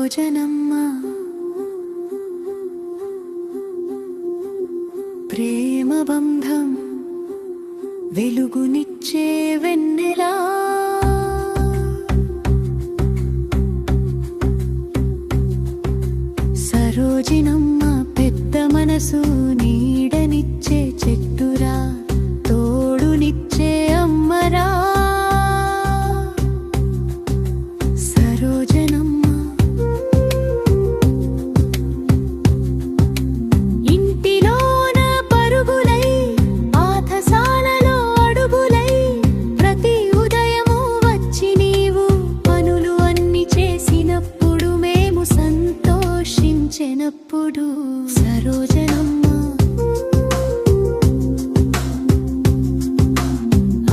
సరోజనమ్మ ప్రేమ బంధం వెలుగునిచ్చే వెన్నెలా సరోజినమ్మ పెద్ద మనసు నీడనిచ్చే చెట్టురా తోడునిచ్చే అమ్మరా సరోజనమ్మ ఇంటిలోన పరుగులై పాఠశాలలో అడుగులై ప్రతి ఉదయము వచ్చి నీవు పనులు అన్ని చేసినప్పుడు మేము సంతోషించెనప్పుడు సరోజనమ్మ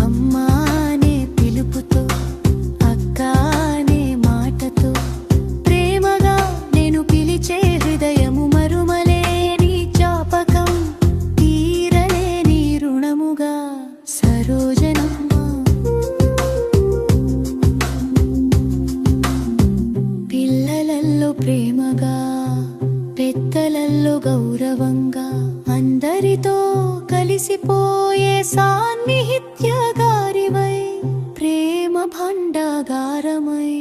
అమ్మా అనే పిలుపుతో అక్క అనే మాటతో ప్రేమగా నేను పిలిచే హృదయము మరుమలేని జ్ఞాపకం తీరలేని రుణముగా సరోజనమ్మ పిల్లలల్లో ప్రేమగా పెద్దలల్లో గౌరవంగా అందరితో కలిసిపోయే సాన్నిహిత్యగారివై ప్రేమ భండాగారమై